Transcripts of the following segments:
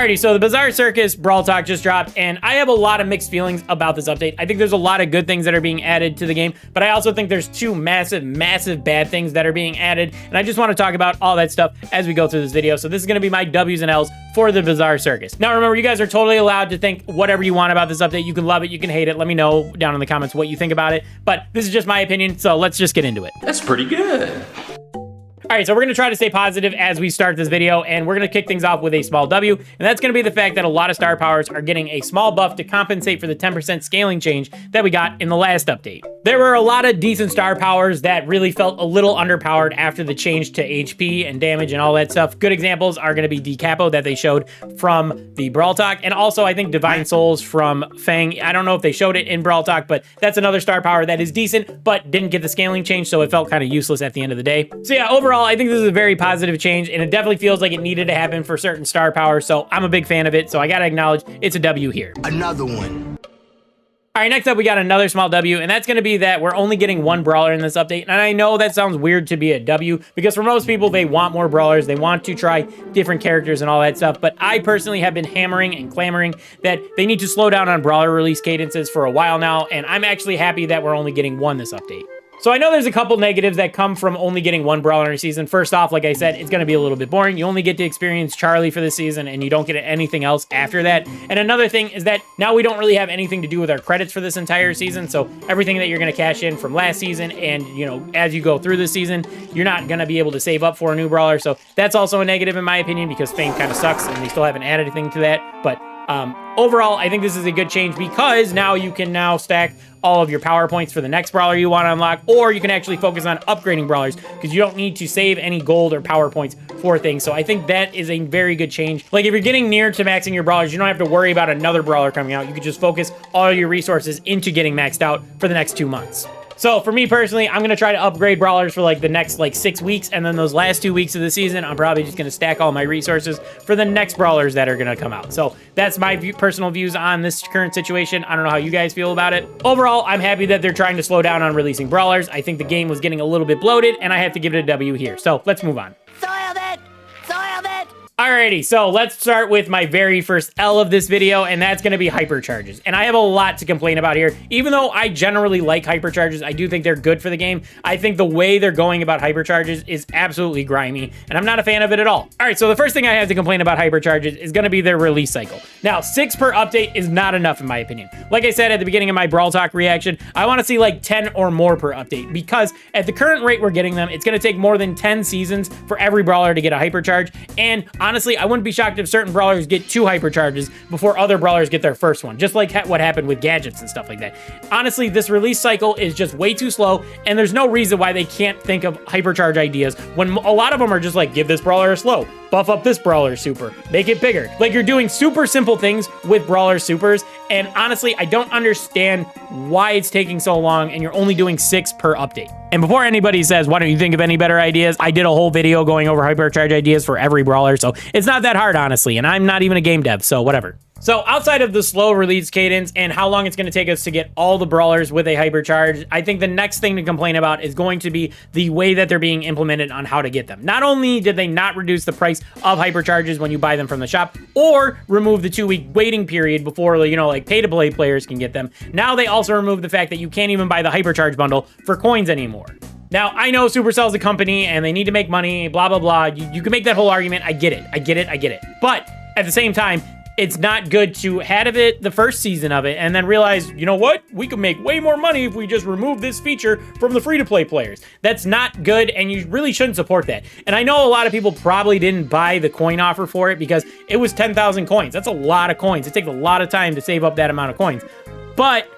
Alrighty, so the Bizarre Circus Brawl Talk just dropped, and I have a lot of mixed feelings about this update. I think there's a lot of good things that are being added to the game, but I also think there's two massive bad things that are being added, and I just want to talk about all that stuff as we go through this video. So this is going to be my W's and L's for the Bizarre Circus. Now remember, you guys are totally allowed to think whatever you want about this update. You can love it, you can hate it. Let me know down in the comments what you think about it, but this is just my opinion, so let's just get into it. That's pretty good. All right, so we're gonna try to stay positive as we start this video, and we're gonna kick things off with a small W, and that's gonna be the fact that a lot of star powers are getting a small buff to compensate for the 10% scaling change that we got in the last update. There were a lot of decent star powers that really felt a little underpowered after the change to HP and damage and all that stuff. Good examples are gonna be Decapo that they showed from the Brawl Talk, and also I think Divine Souls from Fang. I don't know if they showed it in Brawl Talk, but that's another star power that is decent, but didn't get the scaling change, so it felt kind of useless at the end of the day. So yeah, overall, I think this is a very positive change, and it definitely feels like it needed to happen for certain star powers, so I'm a big fan of it, so I gotta acknowledge it's a W here. Another one. All right, next up, we got another small W, and that's going to be that we're only getting one brawler in this update. And I know that sounds weird to be a W, because for most people, they want more brawlers. They want to try different characters and all that stuff. But I personally have been hammering and clamoring that they need to slow down on brawler release cadences for a while now, and I'm actually happy that we're only getting one this update. So I know there's a couple negatives that come from only getting one brawler in a season. First off, like I said, it's going to be a little bit boring. You only get to experience Charlie for the season, and you don't get anything else after that. And another thing is that now we don't really have anything to do with our credits for this entire season. So everything that you're going to cash in from last season, and you know, as you go through the season, you're not going to be able to save up for a new brawler. So that's also a negative in my opinion, because Fame kind of sucks, and they still haven't added anything to that. But overall, I think this is a good change, because now you can now stack all of your power points for the next brawler you want to unlock, or you can actually focus on upgrading brawlers, because you don't need to save any gold or power points for things. So I think that is a very good change. Like, if you're getting near to maxing your brawlers, you don't have to worry about another brawler coming out. You can just focus all your resources into getting maxed out for the next 2 months. So for me personally, I'm going to try to upgrade brawlers for like the next 6 weeks, and then those last 2 weeks of the season, I'm probably just going to stack all my resources for the next brawlers that are going to come out. So that's my personal views on this current situation. I don't know how you guys feel about it. Overall, I'm happy that they're trying to slow down on releasing brawlers. I think the game was getting a little bit bloated, and I have to give it a W here. So let's move on. Soiled it! Soiled it! Alrighty, so let's start with my very first L of this video, and that's going to be Hypercharges. And I have a lot to complain about here. Even though I generally like Hypercharges, I do think they're good for the game. I think the way they're going about Hypercharges is absolutely grimy, and I'm not a fan of it at all. Alright, so the first thing I have to complain about Hypercharges is going to be their release cycle. Now, 6 per update is not enough in my opinion. Like I said at the beginning of my Brawl Talk reaction, I want to see like 10 or more per update, because at the current rate we're getting them, it's going to take more than 10 seasons for every brawler to get a Hypercharge, and honestly, I wouldn't be shocked if certain brawlers get 2 Hypercharges before other brawlers get their first one, just like what happened with gadgets and stuff like that. Honestly, this release cycle is just way too slow, and there's no reason why they can't think of Hypercharge ideas when a lot of them are just like, give this brawler a slow, buff up this brawler super, make it bigger. Like, you're doing super simple things with brawler supers, and honestly, I don't understand why it's taking so long and you're only doing 6 per update. And before anybody says, why don't you think of any better ideas? I did a whole video going over Hypercharge ideas for every brawler, so it's not that hard, honestly, and I'm not even a game dev, so whatever. So outside of the slow release cadence and how long it's going to take us to get all the brawlers with a Hypercharge, I think the next thing to complain about is going to be the way that they're being implemented on how to get them. Not only did they not reduce the price of Hypercharges when you buy them from the shop, or remove the 2-week waiting period before, you know, like pay-to-play players can get them, now they also remove the fact that you can't even buy the Hypercharge bundle for coins anymore. Now, I know Supercell's a company and they need to make money, blah, blah, blah. You can make that whole argument. I get it. But at the same time, it's not good to have it the first season of it and then realize, you know what? We could make way more money if we just remove this feature from the free-to-play players. That's not good, and you really shouldn't support that. And I know a lot of people probably didn't buy the coin offer for it because it was 10,000 coins. That's a lot of coins. It takes a lot of time to save up that amount of coins. But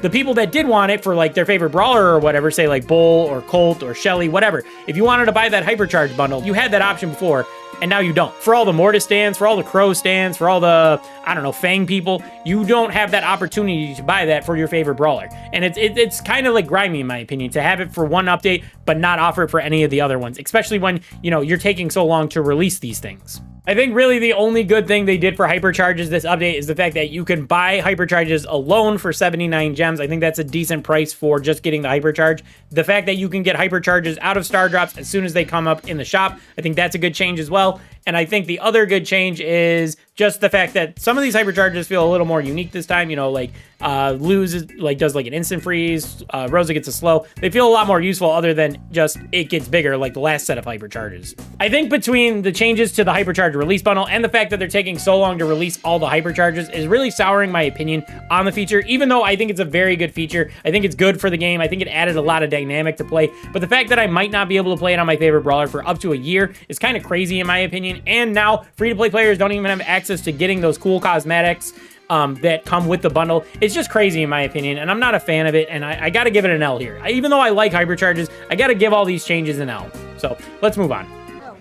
the people that did want it for like their favorite brawler or whatever, say like Bull or Colt or Shelly, whatever, if you wanted to buy that Hypercharge bundle, you had that option before, and now you don't. For all the Mortis stands, for all the Crow stands, for all the, I don't know, Fang people, you don't have that opportunity to buy that for your favorite brawler. And it's kind of like grimy, in my opinion, to have it for one update, but not offer it for any of the other ones, especially when, you know, you're taking so long to release these things. I think really the only good thing they did for Hypercharges this update is the fact that you can buy Hypercharges alone for 79 gems. I think that's a decent price for just getting the Hypercharge. The fact that you can get Hypercharges out of Star Drops as soon as they come up in the shop, I think that's a good change as well. And I think the other good change is just the fact that some of these Hyperchargers feel a little more unique this time. You know, like Lose does like an instant freeze, Rosa gets a slow. They feel a lot more useful other than just it gets bigger like the last set of Hyperchargers. I think between the changes to the Hypercharger release bundle and the fact that they're taking so long to release all the Hyperchargers is really souring my opinion on the feature, even though I think it's a very good feature. I think it's good for the game. I think it added a lot of dynamic to play, but the fact that I might not be able to play it on my favorite brawler for up to a year is kind of crazy in my opinion. And now free-to-play players don't even have access to getting those cool cosmetics that come with the bundle. It's just crazy in my opinion, and I'm not a fan of it, and I gotta give it an L here. Even though I like Hypercharges, I gotta give all these changes an L. So let's move on.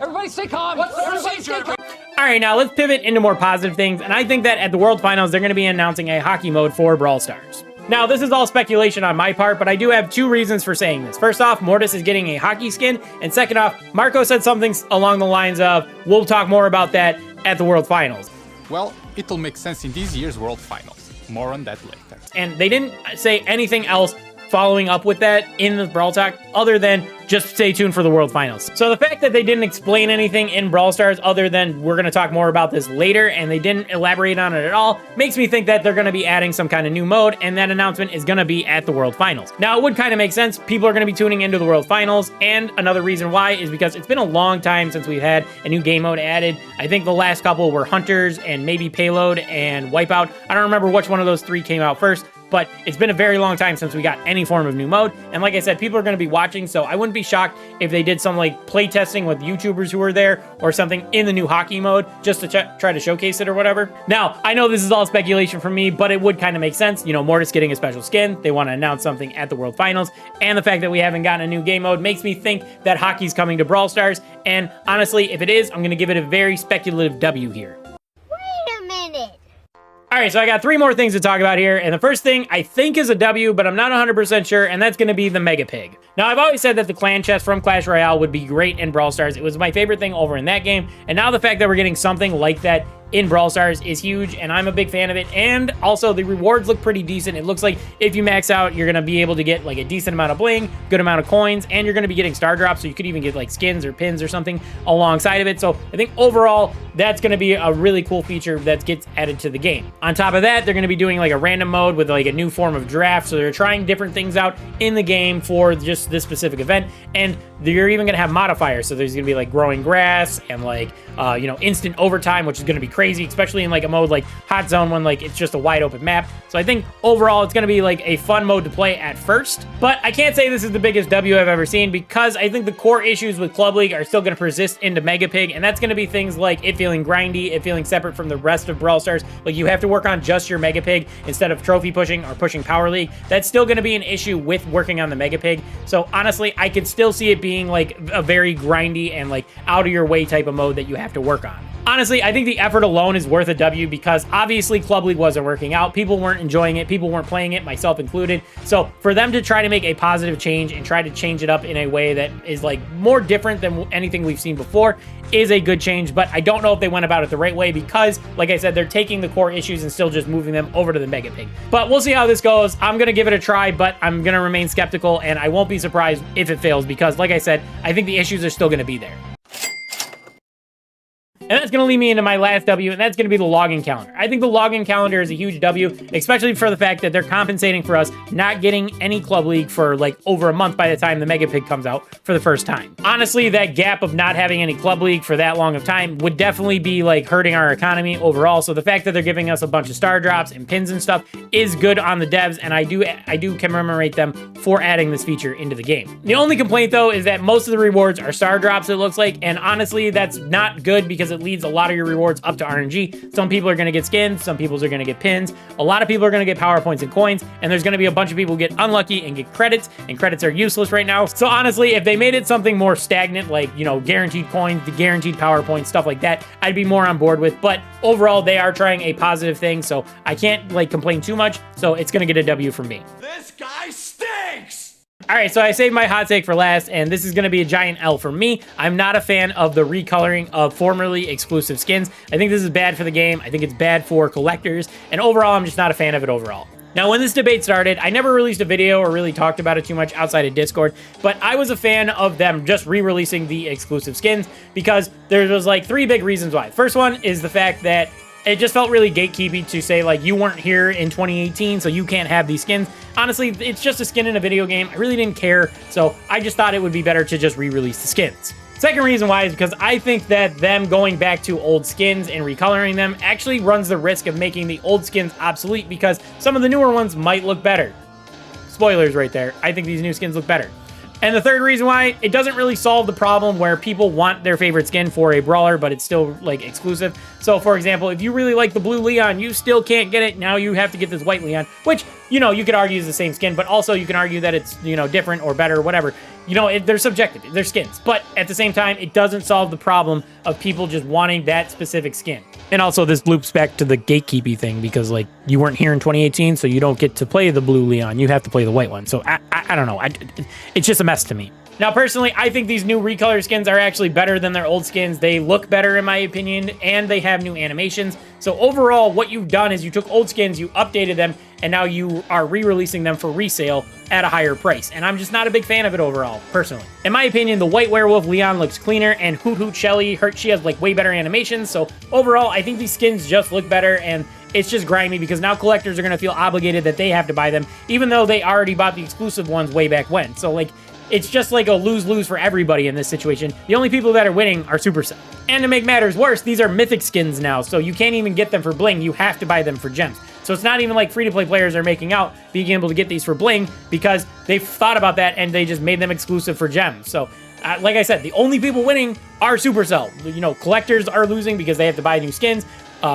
Everybody stay calm. Everybody stay calm. All right, now let's pivot into more positive things, and I think that at the World Finals, they're gonna be announcing a hockey mode for Brawl Stars. Now, this is all speculation on my part, but I do have two reasons for saying this. First off, Mortis is getting a hockey skin, and second off, Marco said something along the lines of, we'll talk more about that at the World Finals. Well, it'll make sense in this year's World Finals. More on that later. And they didn't say anything else following up with that in the Brawl Talk other than just stay tuned for the World Finals. So the fact that they didn't explain anything in Brawl Stars other than we're going to talk more about this later and they didn't elaborate on it at all makes me think that they're going to be adding some kind of new mode, and that announcement is going to be at the World Finals. Now, it would kind of make sense. People are going to be tuning into the World Finals, and another reason why is because it's been a long time since we've had a new game mode added. I think the last couple were Hunters and maybe Payload and Wipeout. I don't remember which one of those three came out first, but it's been a very long time since we got any form of new mode. And like I said, people are going to be watching, so I wouldn't be shocked if they did some like play testing with YouTubers who were there or something in the new hockey mode just to try to showcase it or whatever. Now, I know this is all speculation from me, but it would kind of make sense. You know, Mortis getting a special skin. They want to announce something at the World Finals. And the fact that we haven't gotten a new game mode makes me think that hockey's coming to Brawl Stars. And honestly, if it is, I'm going to give it a very speculative W here. All right, so I got three more things to talk about here, and the first thing I think is a W, but I'm not 100% sure, and that's going to be the Mega Pig. Now, I've always said that the clan chest from Clash Royale would be great in Brawl Stars. It was my favorite thing over in that game, and now the fact that we're getting something like that in Brawl Stars is huge, and I'm a big fan of it. And also, the rewards look pretty decent. It looks like if you max out, you're going to be able to get like a decent amount of bling, good amount of coins, and you're going to be getting star drops, so you could even get like skins or pins or something alongside of it. So I think overall, that's going to be a really cool feature that gets added to the game. On top of that, they're going to be doing like a random mode with like a new form of draft, so they're trying different things out in the game for just this specific event, and you're even going to have modifiers. So there's going to be like growing grass and like, you know, instant overtime, which is going to be crazy, especially in like a mode like Hot Zone when like it's just a wide open map. So I think overall it's going to be like a fun mode to play at first, but I can't say this is the biggest W I've ever seen because I think the core issues with Club League are still going to persist into Mega Pig, and that's going to be things like it feeling grindy, it feeling separate from the rest of Brawl Stars. Like you have to work on just your Mega Pig instead of trophy pushing or pushing Power League. That's still going to be an issue with working on the Mega Pig. So honestly, I could still see it being like a very grindy and like out of your way type of mode that you have to work on. Honestly, I think the effort alone is worth a W because obviously Club League wasn't working out. People weren't enjoying it. People weren't playing it, myself included. So for them to try to make a positive change and try to change it up in a way that is like more different than anything we've seen before is a good change. But I don't know if they went about it the right way because, like I said, they're taking the core issues and still just moving them over to the Mega Pig. But we'll see how this goes. I'm going to give it a try, but I'm going to remain skeptical, and I won't be surprised if it fails because, like I said, I think the issues are still going to be there. And that's going to lead me into my last W, and that's going to be the login calendar. I think the login calendar is a huge W, especially for the fact that they're compensating for us not getting any Club League for like over a month by the time the Mega Pig comes out for the first time. Honestly, that gap of not having any Club League for that long of time would definitely be like hurting our economy overall. So the fact that they're giving us a bunch of star drops and pins and stuff is good on the devs, and I do commemorate them for adding this feature into the game. The only complaint though is that most of the rewards are star drops, it looks like, and honestly, that's not good because it leads a lot of your rewards up to RNG. Some people are going to get skins, some people are going to get pins, a lot of people are going to get power points and coins, and there's going to be a bunch of people who get unlucky and get credits, and credits are useless right now. So honestly, if they made it something more stagnant, like, you know, guaranteed coins, the guaranteed power points, stuff like that, I'd be more on board with. But overall, they are trying a positive thing, so I can't like complain too much, so it's going to get a W from me. This guy stinks! All right, so I saved my hot take for last, and this is going to be a giant L for me. I'm not a fan of the recoloring of formerly exclusive skins. I think this is bad for the game. I think it's bad for collectors, and overall, I'm just not a fan of it overall. Now, when this debate started, I never released a video or really talked about it too much outside of Discord, but I was a fan of them just re-releasing the exclusive skins because there was like 3 big reasons why. First one is the fact that it just felt really gatekeepy to say, like, you weren't here in 2018, so you can't have these skins. Honestly, it's just a skin in a video game. I really didn't care, so I just thought it would be better to just re-release the skins. Second reason why is because I think that them going back to old skins and recoloring them actually runs the risk of making the old skins obsolete because some of the newer ones might look better. Spoilers right there. I think these new skins look better. And the third reason why, it doesn't really solve the problem where people want their favorite skin for a brawler, but it's still, like, exclusive. So, for example, if you really like the blue Leon, you still can't get it. Now you have to get this white Leon, which, you know, you could argue is the same skin, but also you can argue that it's, you know, different or better or whatever. You know, they're subjective. They're skins. But at the same time, it doesn't solve the problem of people just wanting that specific skin. And also, this loops back to the gatekeeping thing because, like, you weren't here in 2018, so you don't get to play the blue Leon. You have to play the white one. So, I don't know. It's just a mess to me. Now, personally, I think these new recolor skins are actually better than their old skins. They look better, in my opinion, and they have new animations. So overall, what you've done is you took old skins, you updated them, and now you are re-releasing them for resale at a higher price. And I'm just not a big fan of it overall, personally. In my opinion, the White Werewolf Leon looks cleaner, and Hoot Hoot Shelly, she has, like, way better animations. So overall, I think these skins just look better, and it's just grimy because now collectors are going to feel obligated that they have to buy them, even though they already bought the exclusive ones way back when. So, like, it's just like a lose-lose for everybody in this situation. The only people that are winning are Supercell. And to make matters worse, these are mythic skins now, so you can't even get them for bling. You have to buy them for gems. So it's not even like free-to-play players are making out being able to get these for bling because they've thought about that and they just made them exclusive for gems. So, like I said, the only people winning are Supercell. You know, collectors are losing because they have to buy new skins.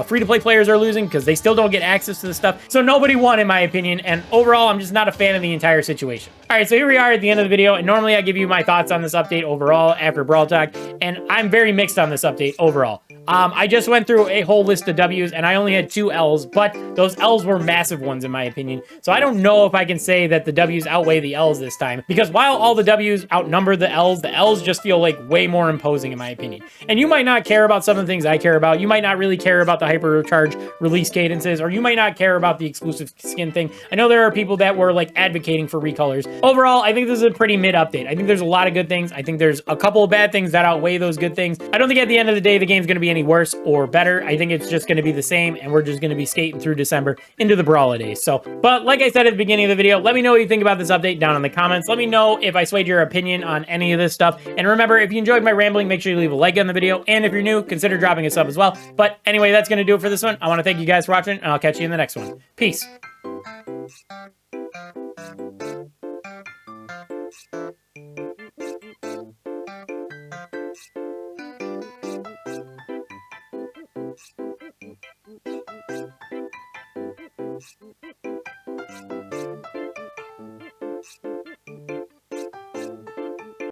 Free-to-play players are losing because they still don't get access to the stuff. So nobody won, in my opinion, and overall, I'm just not a fan of the entire situation. All right, so here we are at the end of the video, and normally I give you my thoughts on this update overall after Brawl Talk, and I'm very mixed on this update overall. I just went through a whole list of W's, and I only had 2 L's, but those L's were massive ones, in my opinion. So I don't know if I can say that the W's outweigh the L's this time, because while all the W's outnumber the L's just feel like way more imposing, in my opinion. And you might not care about some of the things I care about. You might not really care about the Hypercharge release cadences, or you might not care about the exclusive skin thing. I know there are people that were, like, advocating for recolors. Overall, I think this is a pretty mid update. I think there's a lot of good things. I think there's a couple of bad things that outweigh those good things. I don't think at the end of the day the game's going to be any worse or better. I think it's just going to be the same, and we're just going to be skating through December into the Brawler days. So, but like I said at the beginning of the video, let me know what you think about this update down in the comments. Let me know if I swayed your opinion on any of this stuff. And remember, if you enjoyed my rambling, make sure you leave a like on the video. And if you're new, consider dropping a sub as well. But anyway, that's going to do it for this one. I want to thank you guys for watching, and I'll catch you in the next one. Peace.